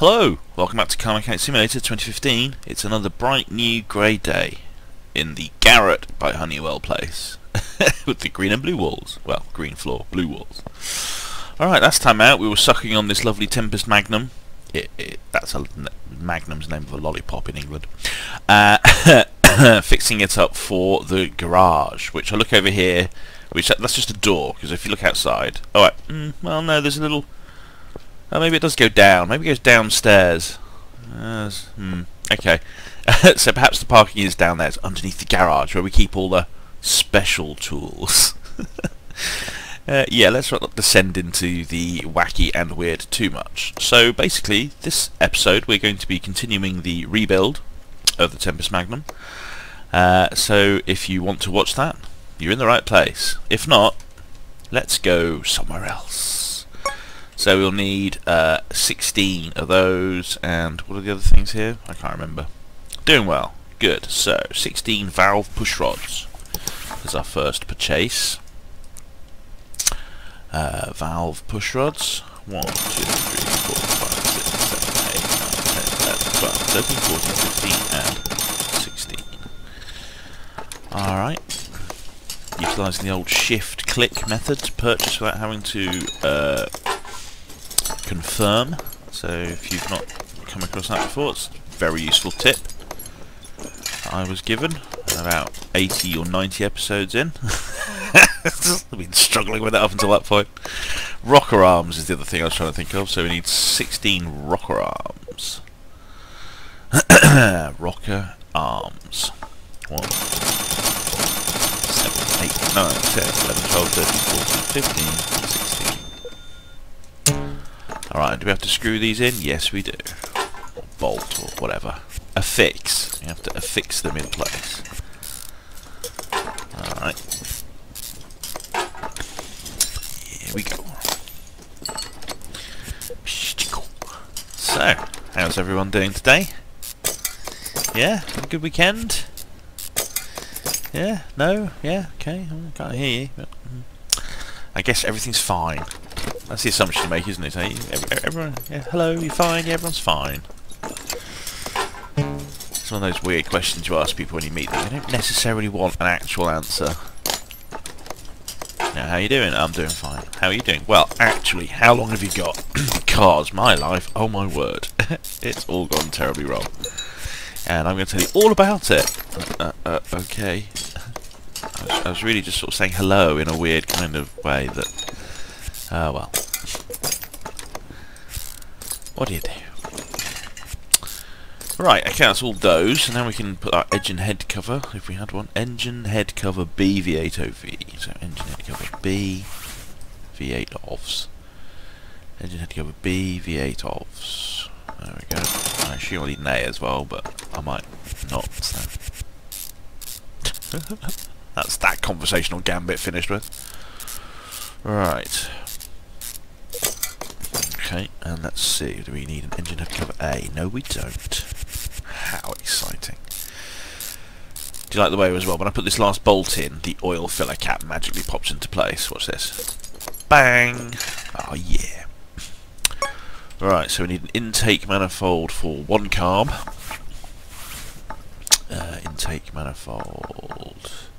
Hello, welcome back to Car Mechanic Simulator 2015. It's another bright new grey day in the garret by Honeywell Place with the green and blue walls. Well, green floor, blue walls. Alright, last time out we were sucking on this lovely Tempest Magnum. That's Magnum's name of a lollipop in England. Fixing it up for the garage, which I look over here, that's just a door, because if you look outside... Alright, well no, there's a little... Oh, maybe it does go down. Maybe it goes downstairs. Okay. So perhaps the parking is down there. It's underneath the garage where we keep all the special tools. Yeah, let's not descend into the wacky and weird too much. So basically, this episode we're going to be continuing the rebuild of the Tempest Magnum. So if you want to watch that, you're in the right place. If not, let's go somewhere else. So we'll need 16 of those, and what are the other things here? I can't remember. Doing well. Good. So 16 valve push rods is our first purchase. Valve push rods. 1, 2, 3, 4, 5, 6, 7, 8, 9, 10, 11, 12, 13, 14, 15, and 16. Alright. Utilising the old shift click method to purchase without having to confirm. So if you've not come across that before, it's a very useful tip I was given about 80 or 90 episodes in. I've been struggling with it up until that point. Rocker arms is the other thing I was trying to think of, so we need 16 rocker arms. Rocker arms. 1, 7, 8, 9, 10, 11, 12, 13, 14, 15, 16. Alright, do we have to screw these in? Yes, we do. Or bolt, or whatever. Affix. You have to affix them in place. Alright. Here we go. So, how's everyone doing today? Yeah? Have a good weekend? Yeah? No? Yeah? Okay. I can't hear you. But, I guess everything's fine. That's the assumption you make, isn't it? Everyone, yeah, hello, you fine? Yeah, everyone's fine. It's one of those weird questions you ask people when you meet them. They don't necessarily want an actual answer. Now, how you doing? I'm doing fine. How are you doing? Well, actually, how long have you got? Because my life, oh my word, it's all gone terribly wrong. And I'm going to tell you all about it. Okay. I was really just sort of saying hello in a weird kind of way that... well. What do you do? Right, okay, that's all those, and now we can put our engine head cover, if we had one. Engine head cover B V8OV. So engine head cover B V8 OVs. Engine head cover B V8 OVs. There we go. I assume I'll need an A as well, but I might not. So. That's that conversational gambit finished with. Right. Okay, and let's see, do we need an engine head cover A? No, we don't. How exciting. Do you like the way as well, when I put this last bolt in, the oil filler cap magically pops into place. Watch this. Bang! Oh yeah. Right, so we need an intake manifold for 1 carb. Intake manifold.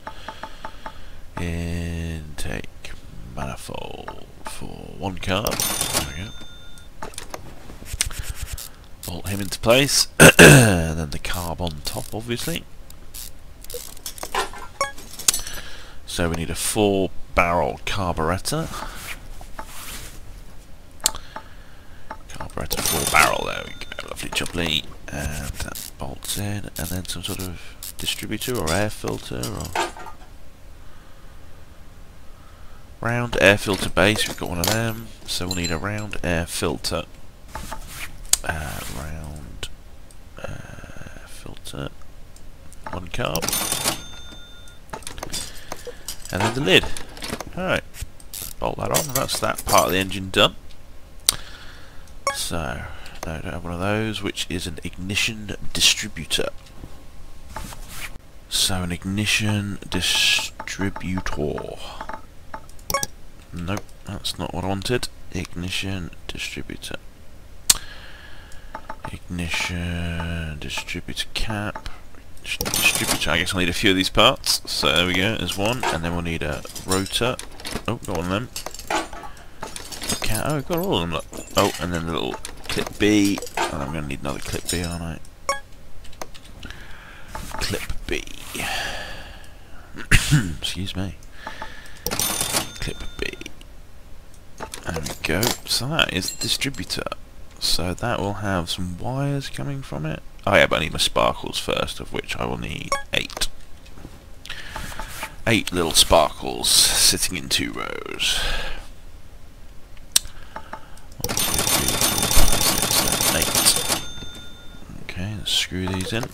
Intake manifold for 1 carb. There we go. Bolt him into place, and then the carb on top, obviously. So we need a 4-barrel carburettor. Carburettor 4-barrel, there we go, lovely jubbly. And that bolts in, and then some sort of distributor or air filter, or round air filter base. We've got one of them, so we'll need a round air filter. Round filter, 1 carb, and then the lid. Alright, bolt that on, and that's that part of the engine done. So, no, I don't have one of those, which is an ignition distributor. So, an ignition distributor. Nope, that's not what I wanted. Ignition distributor. ignition, distributor cap, distributor. I guess I'll need a few of these parts. So there we go, there's one, and then we'll need a rotor. Oh, got one of them. Oh, got all of them. Look. Oh, and then the little clip B. And I'm going to need another clip B, aren't I? Clip B. Excuse me. Clip B. There we go. So that is the distributor. So that will have some wires coming from it. Oh yeah, but I need my sparkles first, of which I will need 8. 8 little sparkles sitting in 2 rows. 1, 2, 3, 4, 5, 6, 7, 8. Okay, let's screw these in.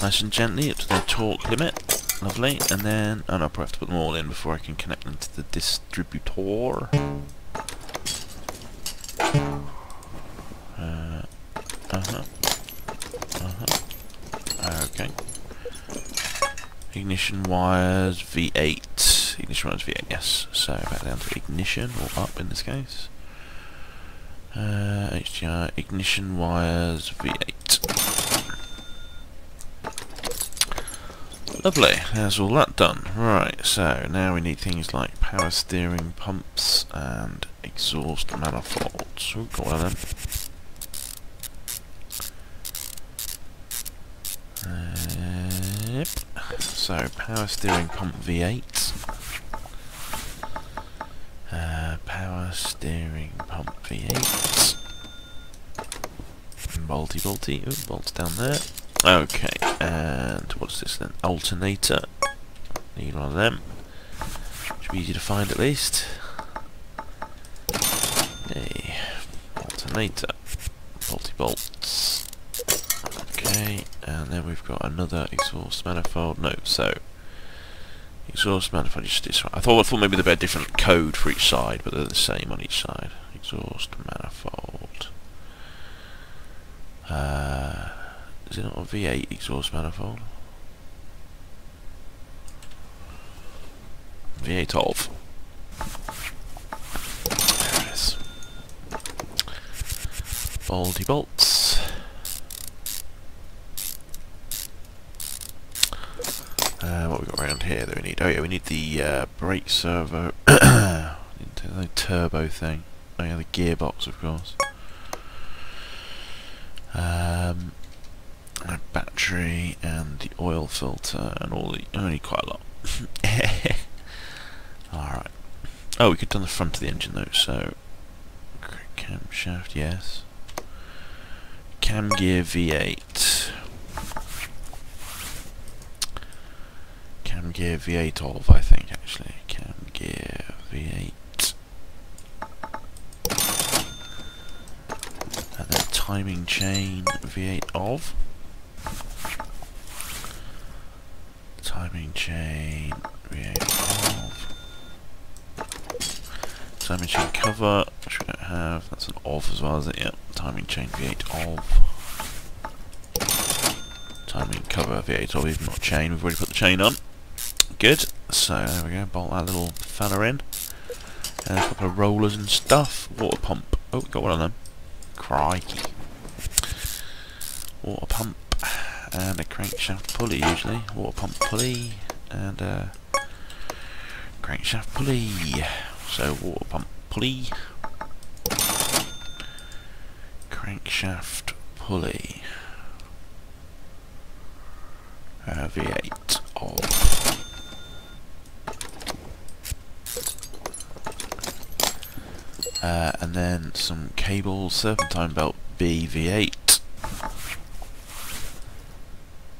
Nice and gently up to their torque limit. Lovely. And then, oh no, I probably have to put them all in before I can connect them to the distributor. Okay. Ignition wires V8. Ignition wires V8, yes. So back down to ignition, or up in this case. HDR, ignition wires V8. Lovely, there's all that done. Right, so now we need things like power steering pumps and exhaust manifolds. Ooh, got one of them. Yep. So power steering pump V8. Power steering pump V8. Bolty. Ooh, bolts down there. Okay, and what's this then? Alternator. Need one of them. Should be easy to find at least. Hey, alternator. Bolty bolts. Okay, and then we've got another exhaust manifold. No, so exhaust manifold. I thought maybe there'd be a different code for each side, but they're the same on each side. Exhaust manifold. Is it not a V8 exhaust manifold? V8 of. There it is. Bolty bolts. What we got around here that we need? Oh yeah, we need the brake servo. The turbo thing. Oh yeah, the gearbox, of course. A battery and the oil filter and all the only quite a lot. Alright. Oh, we could have done the front of the engine though, so camshaft, yes. Cam gear V8. Cam gear V8 of, I think actually. Cam gear V8. And then timing chain V8 of. Timing chain V8 of. Timing chain cover, which we don't have. That's an of as well, is it? Yep. Timing chain V8 of. Timing cover V8 of, even not chain. We've already put the chain on. Good. So there we go. Bolt that little fella in. And a couple of rollers and stuff. Water pump. Oh, we got one of them. Crikey. Water pump. And a crankshaft pulley usually. Water pump pulley. And a crankshaft pulley. So water pump pulley. Crankshaft pulley. V8 of. And then some cables. Serpentine belt B V8.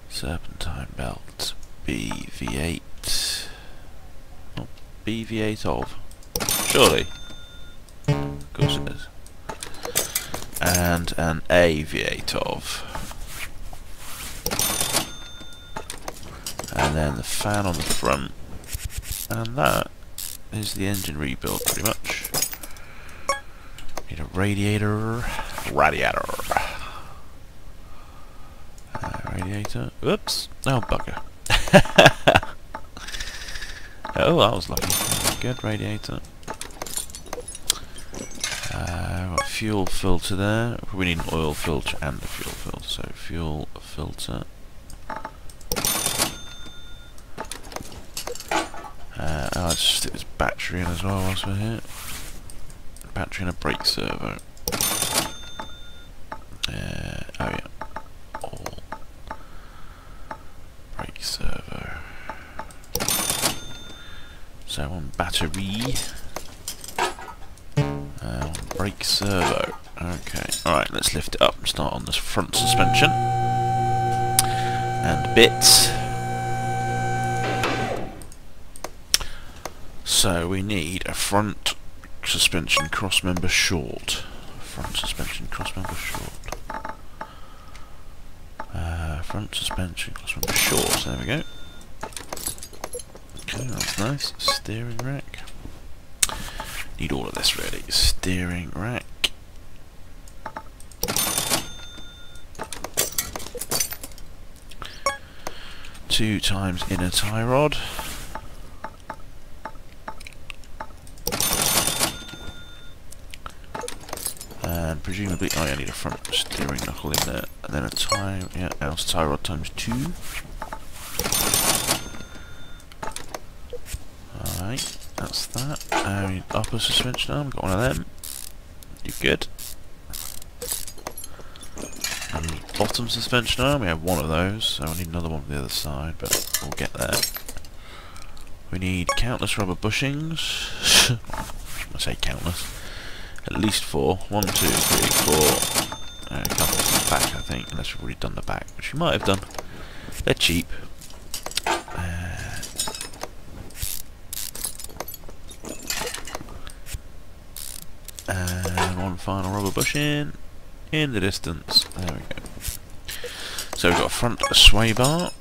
Serpentine belt B V8. Not B V8 of. Surely. Of course it is. And an A V8 of. And then the fan on the front. And that is the engine rebuild pretty much. Need a radiator. Radiator. Radiator. Oops. Oh, bugger. Oh, that was lucky. Good radiator. fuel filter there. We need an oil filter and a fuel filter. So fuel filter. I'll just stick this battery in as well whilst we're here. Battery and a brake servo. Oh yeah. All. Brake servo. So one battery. One brake servo. Okay. Alright, let's lift it up and start on this front suspension. And bits. So we need a front suspension crossmember short. Front suspension crossmember short. Front suspension crossmember short. There we go. Okay, that's nice. Steering rack. Need all of this really. Steering rack. Two times inner tie rod. And presumably, oh yeah, I need a front steering knuckle in there, and then a tie, yeah, else tie rod times 2. Alright, that's that. Upper suspension arm, got one of them. You're good. And bottom suspension arm, we have one of those, so I need another one on the other side, but we'll get there. We need countless rubber bushings. I say countless. At least 4. 1, 2, 3, 4. A couple in the back, I think, unless we've already done the back, which we might have done. They're cheap. And one final rubber bushing in the distance. There we go. So we've got a front sway bar.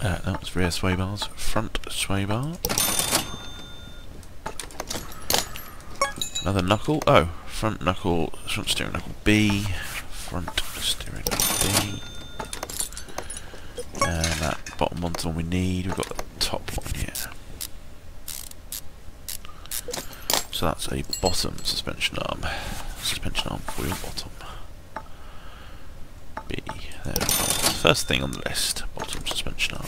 No, it's rear sway bars. Front sway bar. Another knuckle. Oh, front steering knuckle B. Front steering knuckle B. And that bottom one's the one we need. We've got the top one here. So that's a bottom suspension arm. Suspension arm for your bottom. B. There we go. First thing on the list. Bottom suspension arm.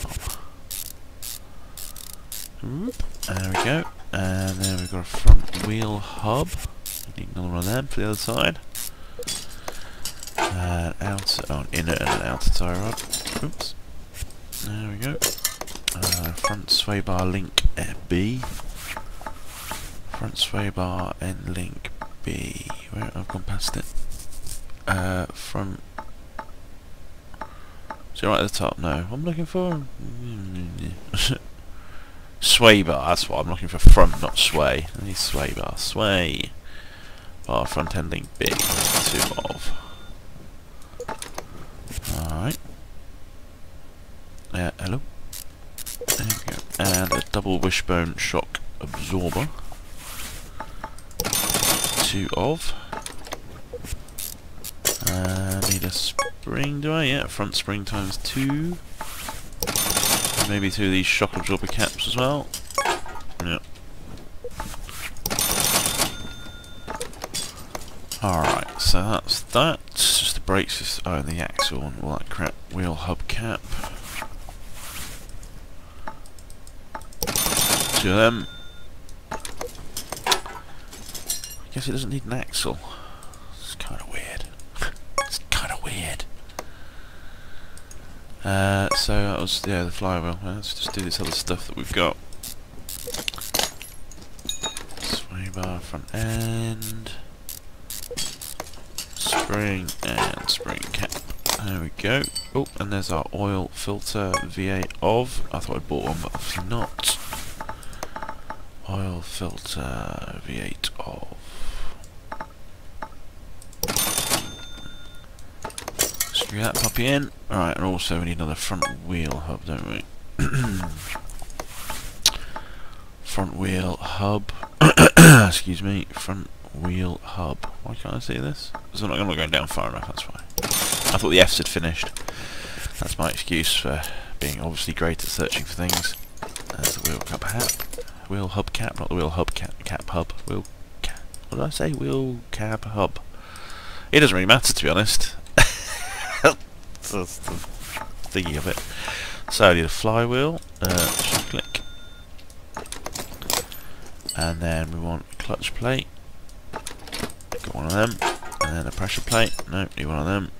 There we go. And then we've got a front wheel hub. We need another one of them for the other side. And an inner and an outer tie rod. Oops. There we go. Front sway bar link B. Front sway bar and link B. Where I've gone past it. Front. Is it right at the top? No. What I'm looking for. Sway bar, that's what I'm looking for. Front, not sway. I need sway bar. Sway bar front end link B. 2 of. Alright. Hello. There we go. And a double wishbone shock absorber. 2 of. Need a spring, do I? Yeah, front spring times 2. Maybe 2 of these shock absorber caps as well. Yep. Alright, so that's that. It's just the brakes, oh, and the axle and all that crap. Wheel hub cap. 2 of them. I guess it doesn't need an axle. It's kind of weird. It's kind of weird. So that was, yeah, the flywheel. Let's just do this other stuff that we've got. Sway bar front end. Spring and spring cap. There we go. Oh, and there's our oil filter V8 of. I thought I'd bought one, but obviously not. Oil filter V8 of. Screw that puppy in. Alright, and also we need another front wheel hub, don't we? Front wheel hub. Excuse me. Front wheel hub. Why can't I see this? I'm not going down far enough, that's why. I thought the F's had finished. That's my excuse for being obviously great at searching for things. There's the wheel hub cap. Wheel hub cap, not the wheel hub cap hub. Wheel cap. What did I say? Wheel cab hub. It doesn't really matter, to be honest. That's the thingy of it. So I need a flywheel. Shift click. And then we want a clutch plate. Got one of them. And then a pressure plate. No, need one of them.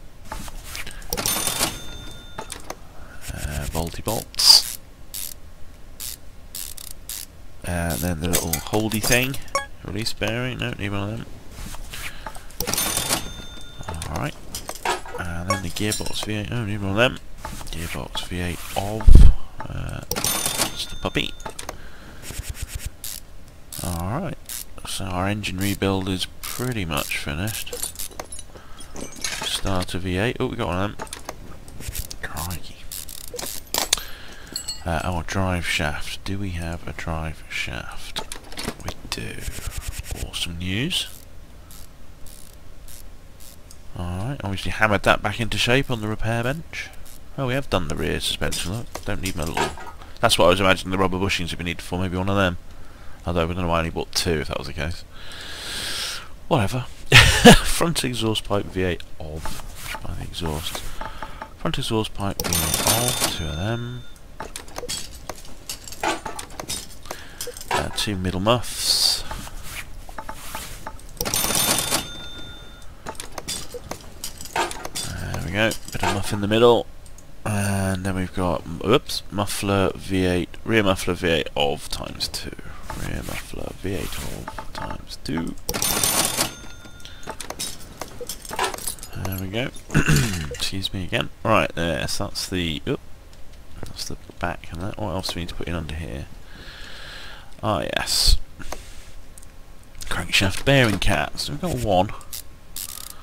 Bolty bolts. And then the little holdy thing. Release bearing. No, need one of them. Alright. And then the gearbox V8. Oh, need one of them. Gearbox V8 of. Just a puppy. Alright. So our engine rebuild is pretty much finished. Starter V8. Oh, we got one of them. Crikey. Our drive shaft. Do we have a drive shaft? We do. Awesome news. Alright, obviously hammered that back into shape on the repair bench. Oh, we have done the rear suspension, look. Don't need my little... That's what I was imagining the rubber bushings would be needed for, maybe one of them. Although I don't know why I only bought two if that was the case. Whatever. Front exhaust pipe V8 of. By the exhaust. Front exhaust pipe V8 of. Two of them. Two middle muffs. There we go. Bit of muff in the middle. And then we've got, oops, muffler V8, rear muffler V8 of times 2. Rear muffler V8 of times 2. There we go. Excuse me again. Right, there, so that's the, that's the back and that. What else do we need to put in under here? Ah, yes. Crankshaft bearing caps. So we've got one.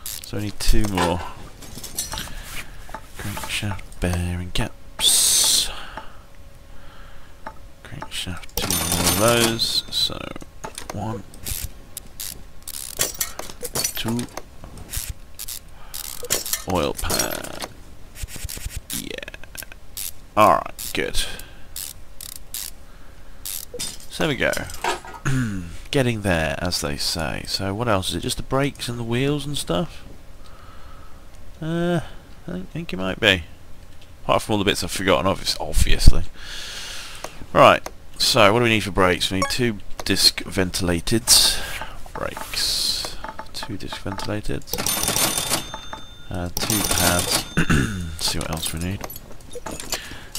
So we need two more. Crankshaft bearing caps. Crankshaft, two more of those. So, 1, 2. Oil pan. Yeah. Alright, good. So there we go. Getting there, as they say. So what else is it? Just the brakes and the wheels and stuff? I think it might be. Apart from all the bits I've forgotten, obviously. Right, so what do we need for brakes? We need 2 disc ventilated brakes. 2 disc ventilated. 2 pads. Let's see what else we need.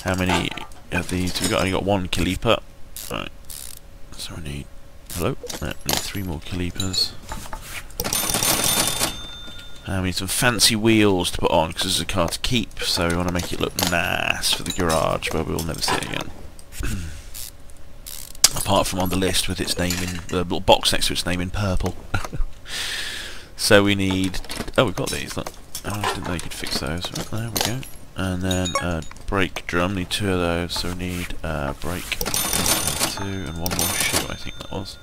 How many of these? We've only got 1 caliper. Right. So we need... Hello? No, we need 3 more calipers. And we need some fancy wheels to put on, because this is a car to keep, so we want to make it look nice for the garage, where we'll never see it again. Apart from on the list with its name in... the little box next to its name in purple. So we need... Oh, we've got these, look. Oh, I didn't know you could fix those. Right, there we go. And then brake drum, need 2 of those, so we need brake 2 and 1 more shoe, I think that was.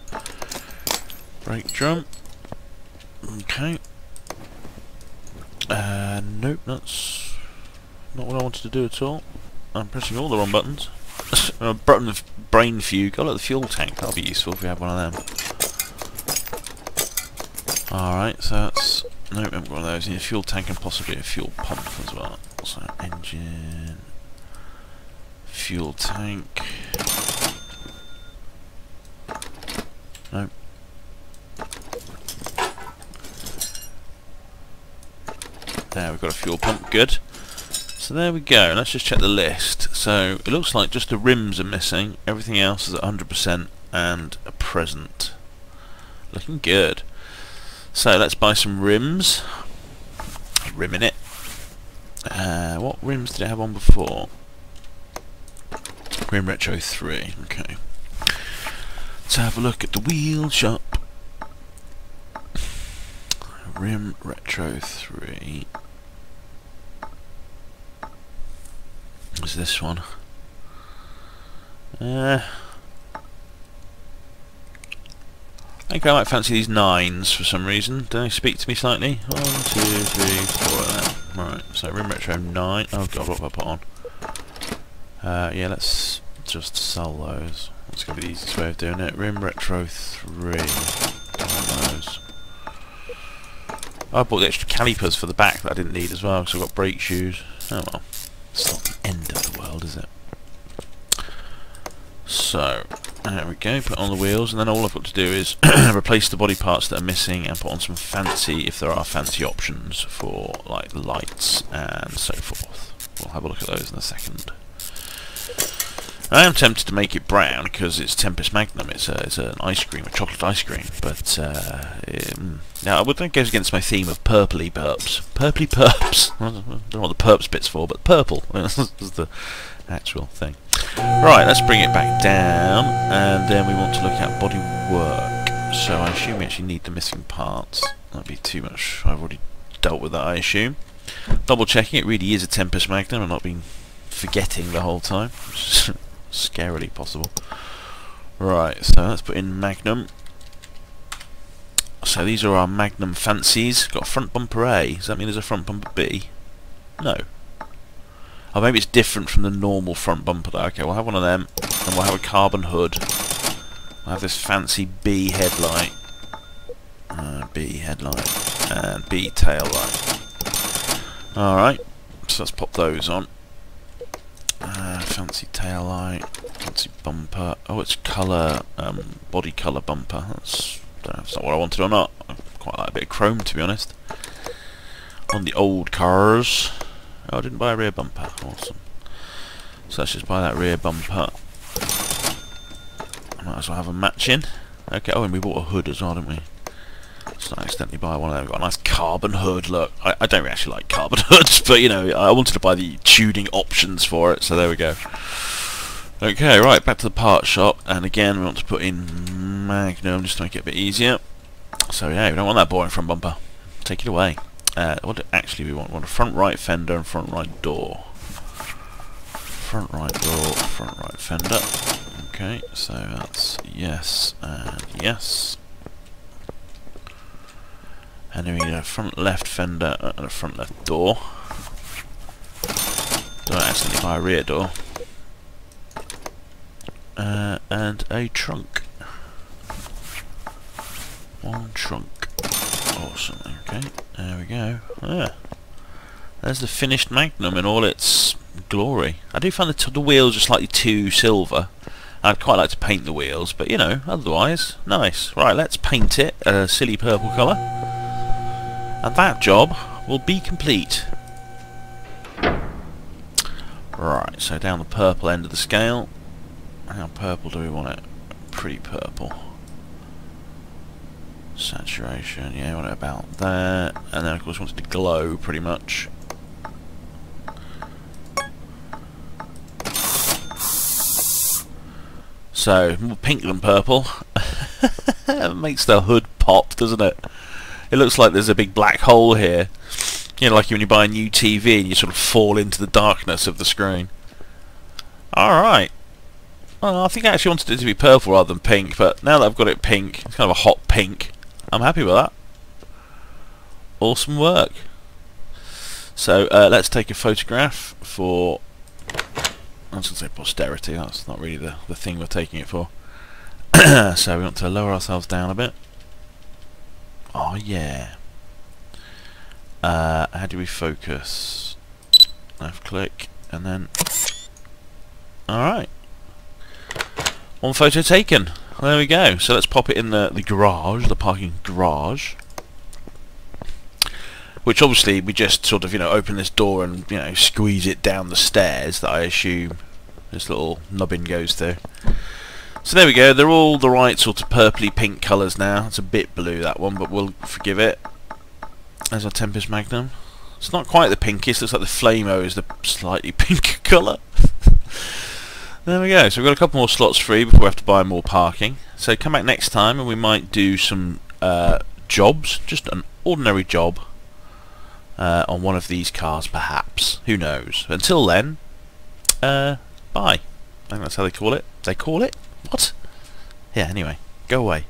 Brake drum. Okay. Nope, that's not what I wanted to do at all. I'm pressing all the wrong buttons. A button of brain fugue. Oh look, the fuel tank, that'll be useful if we have one of them. Alright, so that's... Nope, we haven't got one of those. We need a fuel tank and possibly a fuel pump as well. So, engine... Fuel tank... Nope. There, we've got a fuel pump, good. So there we go, let's just check the list. So, it looks like just the rims are missing, everything else is at 100% and a present. Looking good. So, let's buy some rims. Rim in it. What rims did it have on before? Rim Retro 3, okay. Let's have a look at the wheel shop. Rim Retro 3. What's this one? I think I might fancy these 9s for some reason. Do they speak to me slightly? 1, 2, 3, 4 of them. Right, so Rim Retro 9. Oh god, what have I put on? Yeah, let's just sell those. That's going to be the easiest way of doing it. Rim Retro 3. On those. I bought the extra calipers for the back that I didn't need as well, because I've got brake shoes. Oh well, it's not the end of the world, is it? So, there we go, put on the wheels, and then all I've got to do is replace the body parts that are missing and put on some fancy, if there are fancy options for like the lights and so forth. We'll have a look at those in a second. I am tempted to make it brown because it's Tempest Magnum. It's an ice cream, a chocolate ice cream. But now I would think it goes against my theme of purpley burps. Purpley burps. I don't know what the perps bit's for, but purple is the actual thing. Right, let's bring it back down, and then we want to look at body work. So I assume we actually need the missing parts. That'd be too much. I've already dealt with that, I assume. Double checking, it really is a Tempest Magnum. I've not been forgetting the whole time. Scarily possible. Right, so let's put in Magnum. So these are our Magnum fancies. Got a front bumper A. Does that mean there's a front bumper B? No. Oh, maybe it's different from the normal front bumper though. Okay, we'll have one of them, and we'll have a carbon hood. We'll have this fancy B headlight. B headlight. And B tail light. Alright, so let's pop those on. Fancy tail light, fancy bumper. Oh, it's colour, body colour bumper. That's, don't know if that's not what I wanted or not. I quite like a bit of chrome, to be honest. On the old cars. Oh, I didn't buy a rear bumper. Awesome. So let's just buy that rear bumper. I might as well have a matching. Okay. Oh, and we bought a hood as well, didn't we? So I accidentally buy one of them. We've got a nice carbon hood. Look, I don't actually like carbon hoods, but you know, I wanted to buy the tuning options for it, so there we go. Okay, right, back to the part shop, and again we want to put in Magnum just to make it a bit easier. So yeah, we don't want that boring front bumper. Take it away. What do actually we want? We want a front right fender and front right door. Front right door, front right fender. Okay, so that's yes and yes. And then we need a front left fender and a front left door. Don't accidentally buy a rear door. And a trunk. One trunk. Awesome, okay. There we go. Yeah. There's the finished Magnum in all its glory. I do find the wheels are slightly too silver. I'd quite like to paint the wheels, but you know, otherwise, nice. Right, let's paint it a silly purple colour. And that job will be complete. Right, so down the purple end of the scale. How purple do we want it? Pretty purple. Saturation, yeah, we want it about there. And then of course we want it to glow pretty much. So, more pink than purple. It makes the hood pop, doesn't it? It looks like there's a big black hole here. You know, like when you buy a new TV and you sort of fall into the darkness of the screen. Alright. Well, I think I actually wanted it to be purple rather than pink, but now that I've got it pink, it's kind of a hot pink, I'm happy with that. Awesome work. So, let's take a photograph for... I was going to say posterity, that's not really the thing we're taking it for. So we want to lower ourselves down a bit. Oh yeah. How do we focus? Left click and then. Alright. One photo taken. There we go. So let's pop it in the garage, the parking garage. Which obviously we just sort of, you know, open this door and, you know, squeeze it down the stairs that I assume this little nubbin goes through. So there we go, they're all the right sort of purpley pink colours now. It's a bit blue that one, but we'll forgive it. There's our Tempest Magnum. It's not quite the pinkiest, looks like the Flamo is the slightly pink colour. There we go, so we've got a couple more slots free before we have to buy more parking. So come back next time and we might do some jobs, just an ordinary job on one of these cars perhaps. Who knows? Until then, bye. I think that's how they call it. They call it? What? Yeah, anyway, go away.